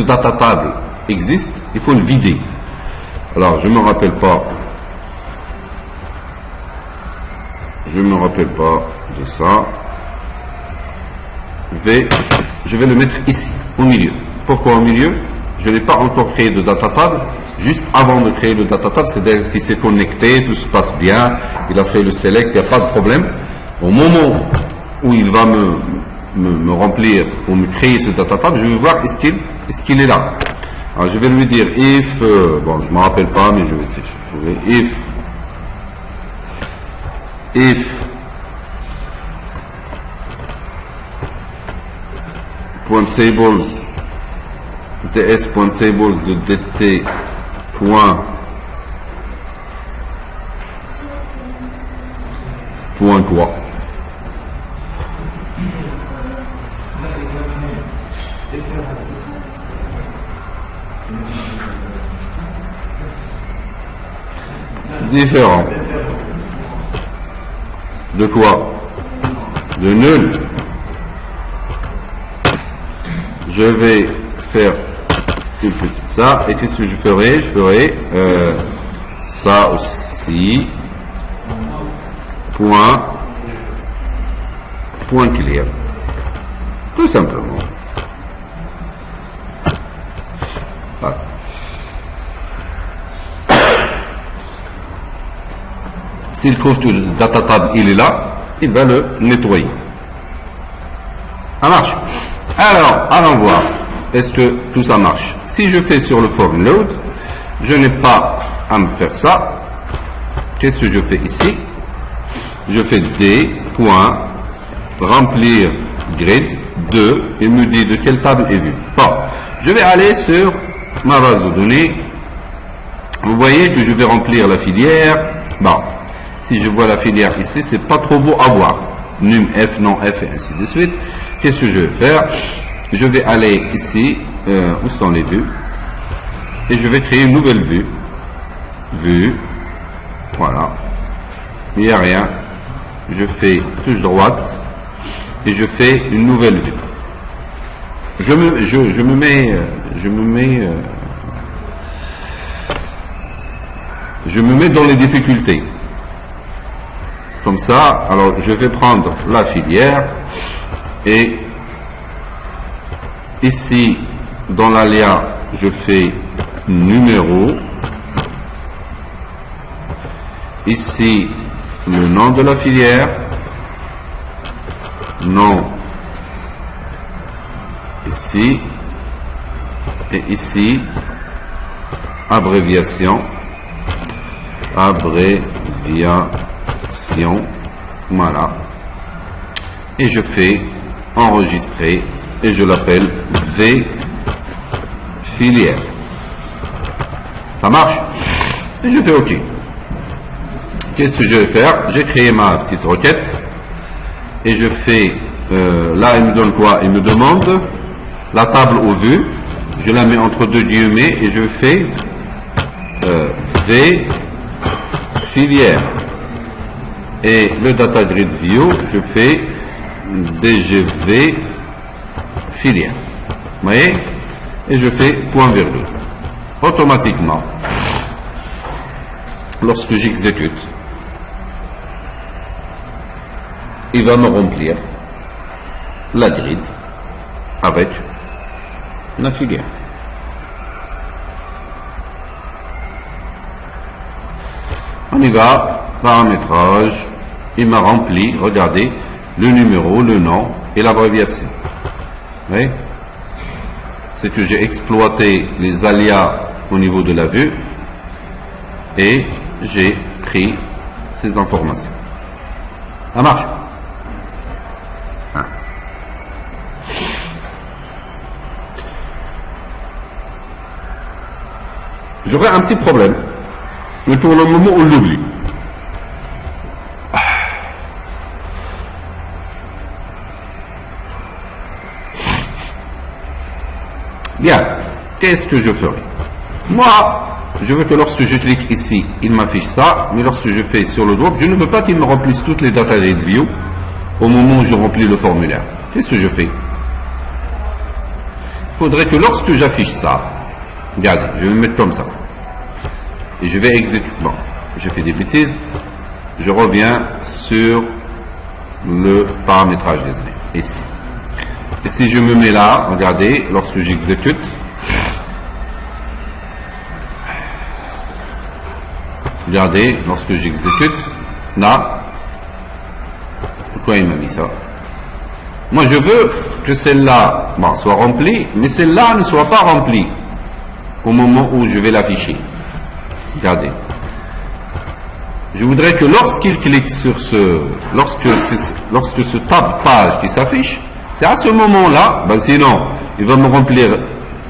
data table existe, il faut le vider. Alors, je ne me rappelle pas de ça. Je vais le mettre ici, au milieu. Pourquoi au milieu? Je n'ai pas encore créé de data table. Juste avant de créer le data table, c'est-à-dire qu'il s'est connecté, tout se passe bien, il a fait le select, il n'y a pas de problème. Au moment où il va me remplir ou me créer ce data table, je vais voir est-ce qu'il est là. Alors je vais lui dire if, bon je ne me rappelle pas, mais je vais trouver if .tables ds.tables de dt point quoi. Différent. De quoi? De nul. Je vais faire une petite ça. Et qu'est-ce que je ferai? Je ferai ça aussi. Point point clair. Tout simplement. Voilà. S'il trouve que le data tab il est là, il va le nettoyer. Ça marche. Alors, allons voir. Est-ce que tout ça marche? Si je fais sur le form load, je n'ai pas à me faire ça. Qu'est-ce que je fais ici? Je fais D, point, remplir grid 2, il me dit de quelle table est vue. Bon, je vais aller sur ma base de données. Vous voyez que je vais remplir la filière. Bon, si je vois la filière ici, c'est pas trop beau à voir. Num F, non F et ainsi de suite. Qu'est-ce que je vais faire? Je vais aller ici, où sont les vues, et je vais créer une nouvelle vue. Vue, voilà. Il n'y a rien. Je fais touche droite et je fais une nouvelle vue. Je me mets dans les difficultés. Comme ça, alors je vais prendre la filière et ici dans l'aléa je fais numéro, ici le nom de la filière, nom ici et ici abréviation, voilà, et je fais enregistrer et je l'appelle V filière. Ça marche? Et je fais OK. Qu'est-ce que je vais faire? J'ai créé ma petite requête et je fais là il me donne quoi? Il me demande la table aux vues, je la mets entre deux guillemets et je fais V filière, et le data grid view je fais DGV filière. Vous voyez? Et je fais point virgule. Automatiquement, lorsque j'exécute, il va me remplir la grid avec la filière. On y va, paramétrage, il m'a rempli, regardez, le numéro, le nom et l'abréviation. Vous voyez? C'est que j'ai exploité les alias au niveau de la vue et j'ai pris ces informations. Ça marche? J'aurais un petit problème, mais pour le moment on l'oublie. Bien, qu'est-ce que je ferai? Moi, je veux que lorsque je clique ici, il m'affiche ça, mais lorsque je fais sur le drop, je ne veux pas qu'il me remplisse toutes les data grid view au moment où je remplis le formulaire. Qu'est-ce que je fais? Il faudrait que lorsque j'affiche ça, regardez, je vais me mettre comme ça, et je vais exécuter. Bon, je fais des bêtises, je reviens sur le paramétrage des données, ici. Et si je me mets là, regardez, lorsque j'exécute, regardez, lorsque j'exécute, là, pourquoi il m'a mis ça? Moi je veux que celle-là soit remplie, mais celle-là ne soit pas remplie au moment où je vais l'afficher. Regardez. Je voudrais que lorsqu'il clique sur lorsque ce tab page qui s'affiche, c'est à ce moment-là, sinon il va me remplir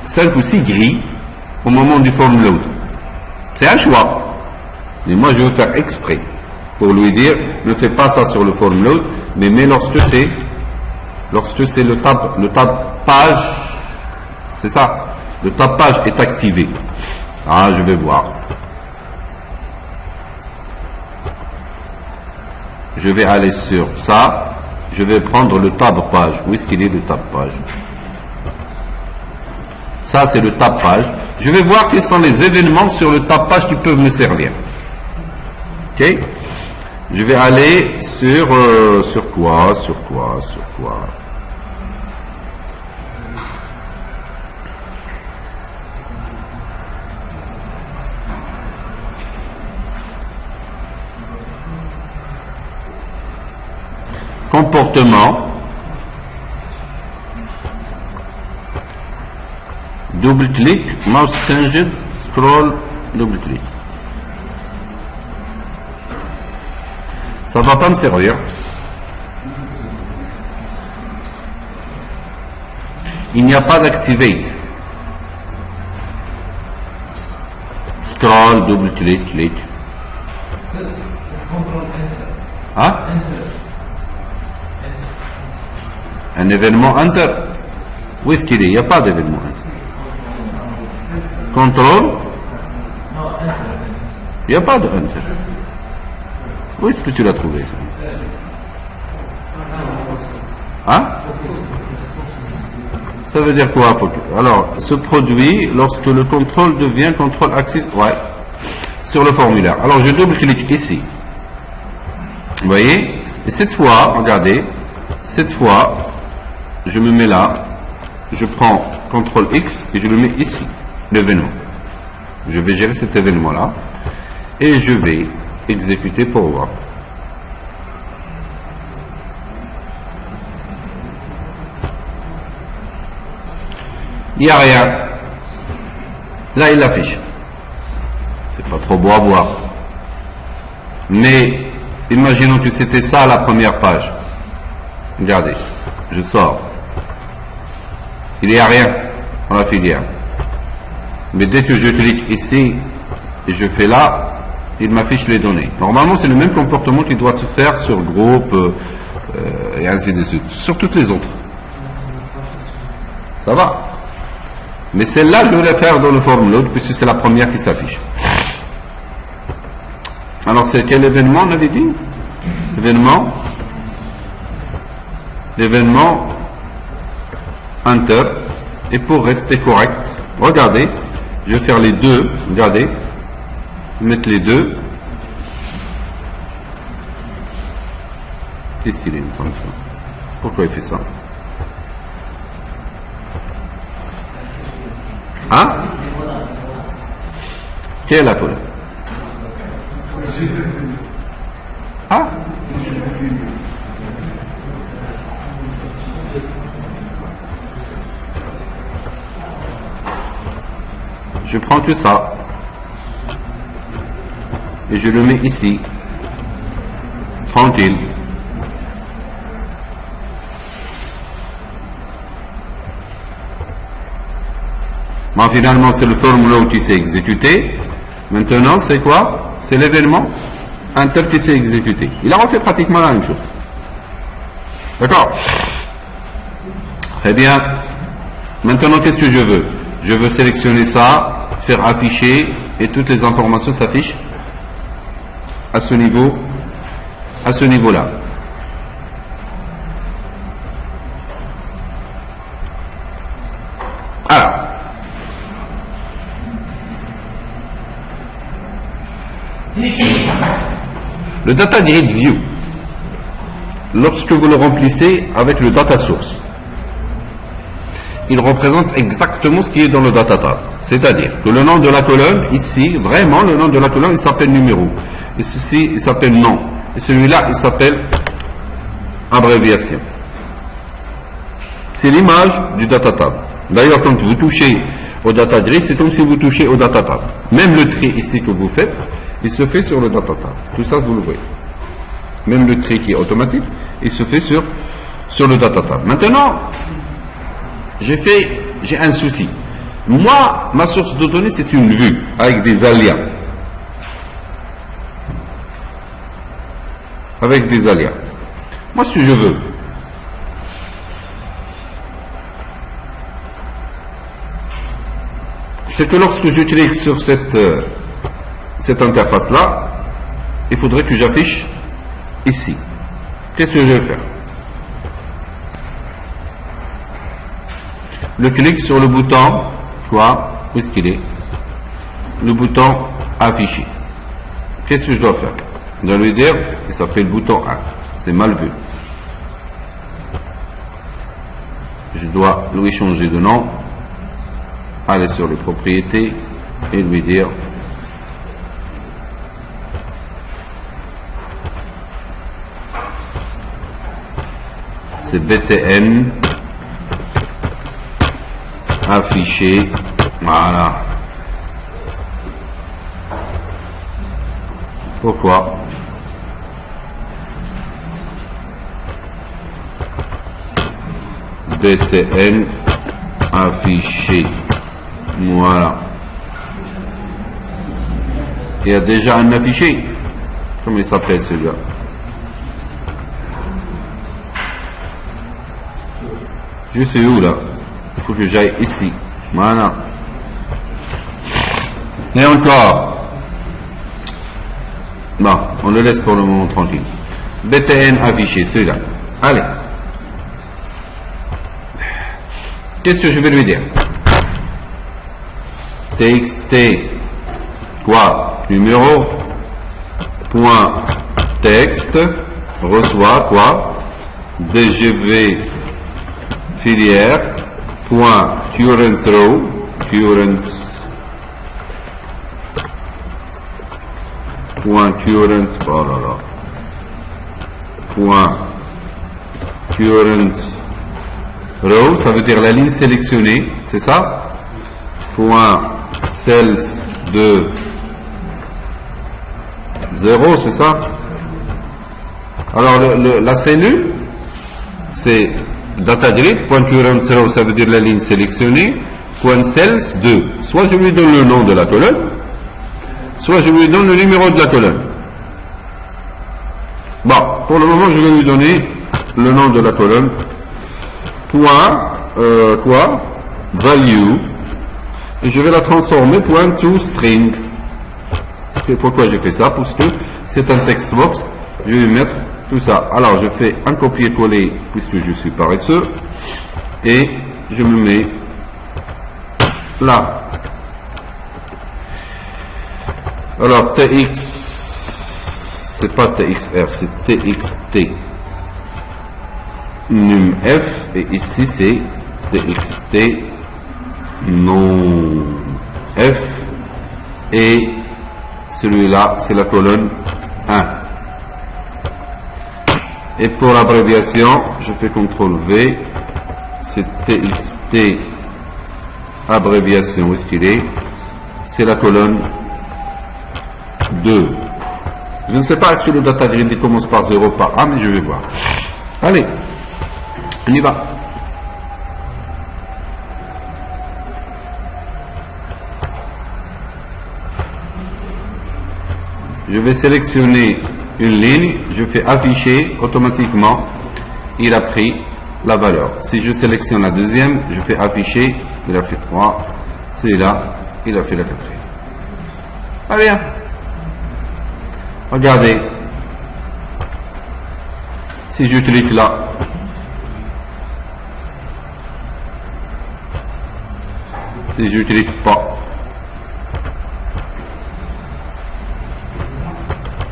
5 ou 6 grilles au moment du form load. C'est un choix. Mais moi je veux faire exprès pour lui dire, ne fais pas ça sur le form load, mais lorsque c'est le tab page, c'est ça, le tab page est activé. Ah, je vais voir. Je vais aller sur ça. Je vais prendre le tab page. Où est-ce qu'il est le tab page? Ça, c'est le tab page. Je vais voir quels sont les événements sur le tab page qui peuvent me servir. Ok? Je vais aller sur quoi? Comportement. Double clic, mouse tangent, scroll, double clic. Ça va pas me servir. Il n'y a pas d'activate. Scroll, double clic, clic. Hein? Un événement enter. Où est-ce qu'il est? Il n'y a pas d'événement enter. Contrôle. Il n'y a pas de enter. Où est-ce que tu l'as trouvé ça? Hein? Ça veut dire quoi? Alors, ce produit lorsque le contrôle devient contrôle axis, ouais, sur le formulaire. Alors, je double-clique ici. Vous voyez? Et cette fois, regardez, cette fois, je me mets là, je prends contrôle X et je le mets ici, l'événement. Je vais gérer cet événement-là et je vais exécuter pour voir. Il n'y a rien. Là, il l'affiche. C'est pas trop beau à voir. Mais, imaginons que c'était ça la première page. Regardez, je sors. Il n'y a rien dans la filière. Mais dès que je clique ici et je fais là, il m'affiche les données. Normalement, c'est le même comportement qui doit se faire sur groupe et ainsi de suite. Sur toutes les autres. Ça va? Mais celle-là, je vais la faire dans le form load puisque c'est la première qui s'affiche. Alors, c'est quel événement on avait dit? L'événement enter. Et pour rester correct, regardez, je vais faire les deux. Regardez. Mettre les deux. Qu'est-ce qu'il est comme ça? Pourquoi il fait ça? Hein? Quelle est la couleur? Ah? Je prends que ça. Et je le mets ici, tranquille. Bon, finalement, c'est le formulaire qui s'est exécuté. Maintenant, c'est quoi? C'est l'événement enter qui s'est exécuté. Il a refait pratiquement la même chose. D'accord? Très bien. Maintenant, qu'est-ce que je veux? Je veux sélectionner ça, faire afficher, et toutes les informations s'affichent à ce niveau-là. Alors, le data grid view, lorsque vous le remplissez avec le data source, il représente exactement ce qui est dans le data tab. C'est-à-dire que le nom de la colonne, ici, vraiment, le nom de la colonne, il s'appelle numéro. Et ceci, il s'appelle nom. Et celui-là, il s'appelle abréviation. C'est l'image du data tab. D'ailleurs, quand vous touchez au data grid, c'est comme si vous touchez au data tab. Même le tri ici que vous faites, il se fait sur le data tab. Tout ça, vous le voyez. Même le tri qui est automatique, il se fait sur le data tab. Maintenant, j'ai un souci. Moi, ma source de données, c'est une vue avec des alias. Moi, ce que je veux, c'est que lorsque je clique sur cette interface-là, il faudrait que j'affiche ici. Qu'est-ce que je vais faire? Le clic sur le bouton, quoi? Où est-ce qu'il est? Le bouton afficher. Qu'est-ce que je dois faire? Je dois lui dire, il s'appelle bouton 1. C'est mal vu. Je dois lui changer de nom, aller sur les propriétés et lui dire c'est BTN affiché. Voilà. Pourquoi? BTN affiché. Voilà. Il y a déjà un affiché. Comment il s'appelle celui-là? Je suis où là? Il faut que j'aille ici. Voilà. Et encore. Bon, on le laisse pour le moment tranquille. BTN affiché, celui-là. Allez. Qu'est-ce que je vais lui dire? TXT, quoi? Numéro, point texte, reçoit, quoi? DGV, filière, point current row, oh là là, point current row, ça veut dire la ligne sélectionnée, c'est ça? Point cells de 0, c'est ça? Alors la cellule, c'est data grid, point current row, ça veut dire la ligne sélectionnée, point cells de, soit je lui donne le nom de la colonne, soit je lui donne le numéro de la colonne. Bon, pour le moment, je vais lui donner le nom de la colonne. Point, quoi? Value. Et je vais la transformer point to string. Et pourquoi j'ai fait ça? Parce que c'est un text box. Je vais mettre tout ça. Alors, je fais un copier-coller puisque je suis paresseux. Et je me mets là. Alors, TX, c'est pas TXR, c'est TXT. NumF, et ici c'est TXT non F, et celui-là c'est la colonne 1. Et pour l'abréviation, je fais CTRL V, c'est TXT abréviation, où est-ce qu'il est? C'est la colonne 2. Je ne sais pas est-ce que le data grid commence par 0 par A, mais je vais voir. Allez, on y va. Je vais sélectionner une ligne, je fais afficher, automatiquement, il a pris la valeur. Si je sélectionne la deuxième, je fais afficher, il a fait 3, celui-là, il a fait la quatrième. Ah bien. Regardez, si je clique là, si je clique pas,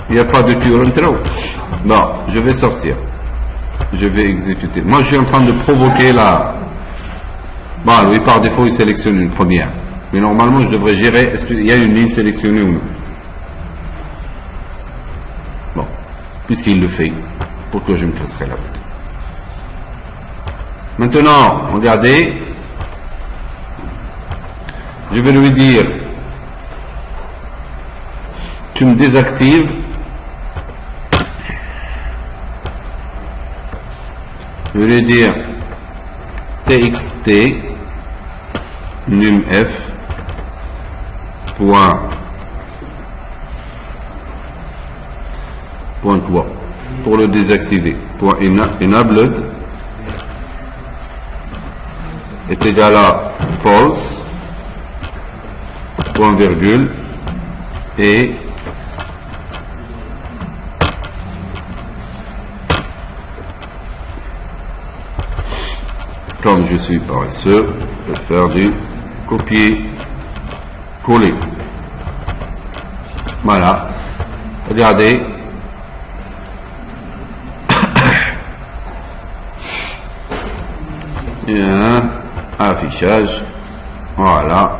il n'y a pas de current row. Non, je vais sortir, je vais exécuter. Moi je suis en train de provoquer la... Bon, lui par défaut il sélectionne une première, mais normalement je devrais gérer est-ce qu'il y a une ligne sélectionnée ou non. Puisqu'il le fait, pourquoi je me casserai la route? Maintenant, regardez, je vais lui dire, tu me désactives je vais lui dire txt numf point quoi pour le désactiver, point enabled est égal à false, point virgule, et comme je suis paresseux, je vais faire du copier-coller. Voilà. Regardez, Bien, affichage. Voilà.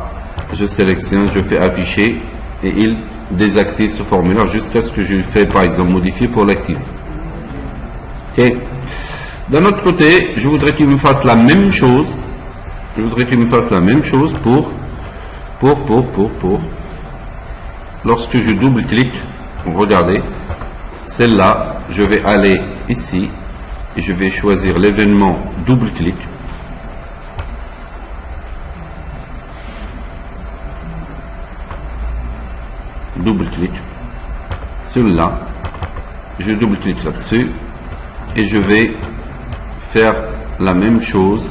Je sélectionne, je fais afficher et il désactive ce formulaire jusqu'à ce que je fais par exemple modifier pour l'activer. Ok. D'un autre côté, je voudrais qu'il me fasse la même chose. Je voudrais qu'il me fasse la même chose pour. Lorsque je double-clique, regardez, celle-là, je vais aller ici et je vais choisir l'événement double-clic. Double-clic. Celui-là, je double-clique là-dessus et je vais faire la même chose.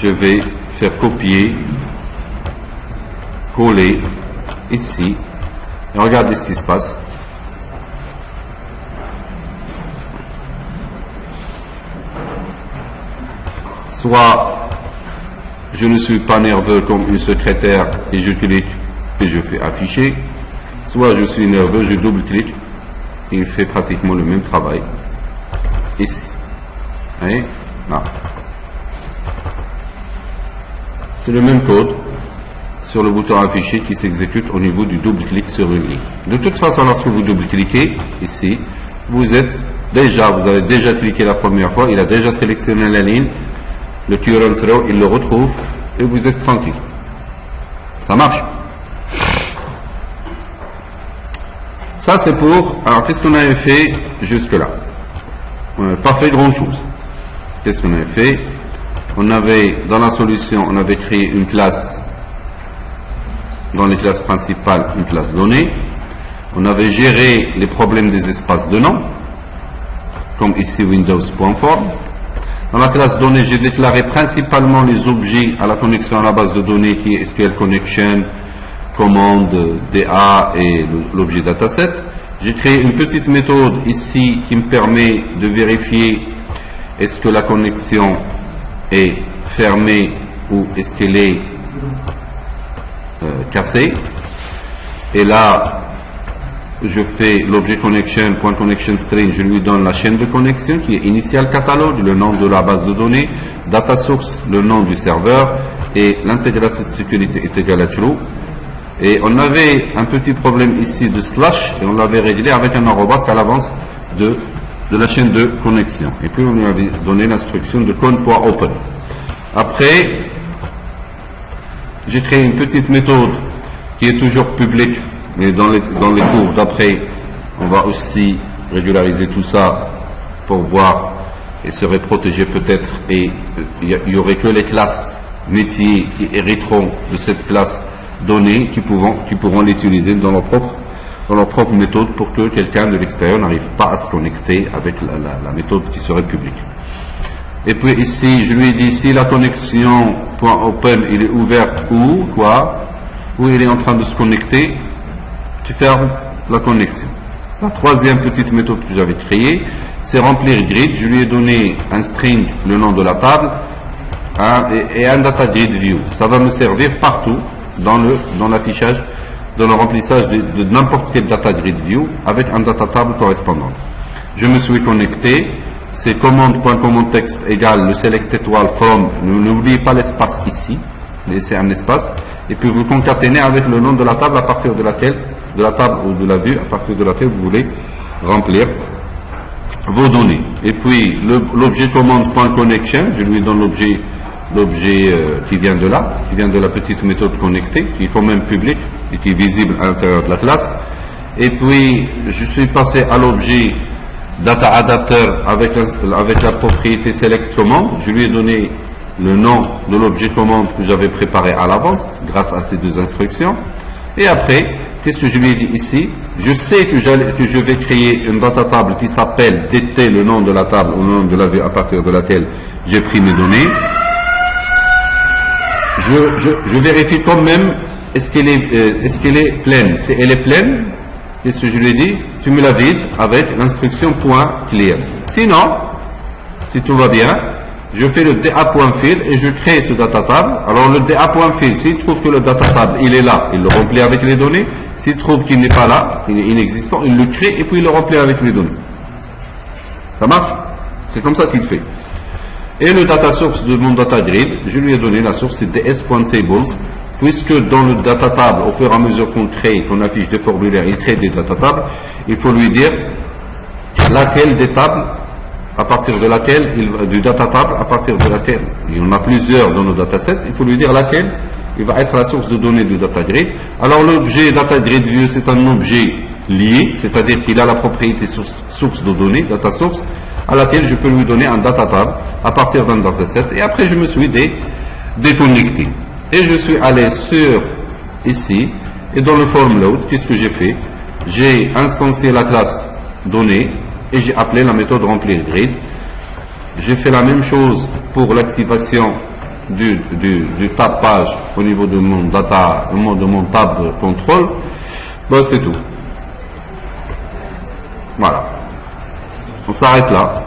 Je vais faire copier, coller ici et regardez ce qui se passe. Soit je ne suis pas nerveux comme une secrétaire et je clique et je fais afficher, soit je suis nerveux, je double-clique et il fait pratiquement le même travail ici. Et là. C'est le même code sur le bouton afficher qui s'exécute au niveau du double-clic sur une ligne. De toute façon, lorsque vous double-cliquez ici, vous avez déjà cliqué la première fois, il a déjà sélectionné la ligne, le current row, il le retrouve et vous êtes tranquille. Ça marche. Ça c'est pour. Alors qu'est-ce qu'on avait fait jusque-là? On n'avait pas fait grand-chose. Qu'est-ce qu'on avait fait? On avait, dans la solution, on avait créé une classe, dans les classes principales, une classe donnée. On avait géré les problèmes des espaces de nom, comme ici Windows.form. Dans la classe donnée, j'ai déclaré principalement les objets à la connexion à la base de données qui est SQL Connection, commande DA et l'objet dataset. J'ai créé une petite méthode ici qui me permet de vérifier est-ce que la connexion est fermée ou est-ce qu'elle est cassée. Et là, je fais l'objet connection string, je lui donne la chaîne de connexion qui est initial catalogue, le nom de la base de données, data source, le nom du serveur, et l'intégrated security est égal à true. Et on avait un petit problème ici de slash, et on l'avait réglé avec un arrobas à l'avance de la chaîne de connexion. Et puis on lui avait donné l'instruction de con.open. Après, j'ai créé une petite méthode qui est toujours publique, mais dans les cours d'après, on va aussi régulariser tout ça pour voir et serait protégé peut-être, et il y aurait que les classes métiers qui hériteront de cette classe donnée qui pourront l'utiliser dans leur propre méthode pour que quelqu'un de l'extérieur n'arrive pas à se connecter avec la méthode qui serait publique. Et puis ici, je lui ai dit, si la connexion .open il est ouvert où il est en train de se connecter, tu fermes la connexion. La troisième petite méthode que j'avais créée, c'est remplir grid. Je lui ai donné un string, le nom de la table, et un data grid view. Ça va me servir partout dans l'affichage, dans le remplissage de n'importe quel data grid view avec un data table correspondant. Je me suis connecté. C'est commande.command text égale le select étoile from. N'oubliez pas l'espace ici. Laissez un espace. Et puis vous concaténez avec le nom de la table à partir de laquelle, de la table ou de la vue à partir de laquelle vous voulez remplir vos données. Et puis l'objet command.connection, je lui donne l'objet qui vient de là, qui vient de la petite méthode connectée, qui est quand même publique et qui est visible à l'intérieur de la classe. Et puis je suis passé à l'objet data adapter avec la propriété select command. Je lui ai donné le nom de l'objet commande que j'avais préparé à l'avance grâce à ces deux instructions. Et après, qu'est-ce que je lui ai dit ici? Je sais que je vais créer une data table qui s'appelle dt, le nom de la table ou le nom de la vue à partir de laquelle j'ai pris mes données. Je vérifie quand même est-ce qu'elle est pleine. Si elle est pleine, qu'est-ce que je lui ai dit? Tu me la vides avec l'instruction .clear. Sinon, si tout va bien, je fais le da.fill et je crée ce data table. Alors le da.fill, s'il trouve que le data table il est là, il le remplit avec les données. S'il trouve qu'il n'est pas là, il est inexistant, il le crée et puis il le remplit avec les données. Ça marche? C'est comme ça qu'il fait. Et le data source de mon data grid, je lui ai donné la source, c'est ds.tables, puisque dans le data table, au fur et à mesure qu'on crée, qu'on affiche des formulaires, il crée des data tables, il faut lui dire laquelle des tables, à partir de laquelle, du data table, à partir de laquelle, il y en a plusieurs dans nos datasets, il faut lui dire laquelle il va être la source de données du data grid. Alors l'objet data grid view, c'est un objet lié, c'est-à-dire qu'il a la propriété source de données, data source, à laquelle je peux lui donner un data table à partir d'un dataset, et après je me suis déconnecté. Et je suis allé sur ici, et dans le form load, qu'est-ce que j'ai fait? J'ai instancié la classe donnée, et j'ai appelé la méthode remplir grid. J'ai fait la même chose pour l'activation du tab page au niveau de mon data, de mon tab contrôle. Ben, c'est tout. Voilà. On s'arrête là.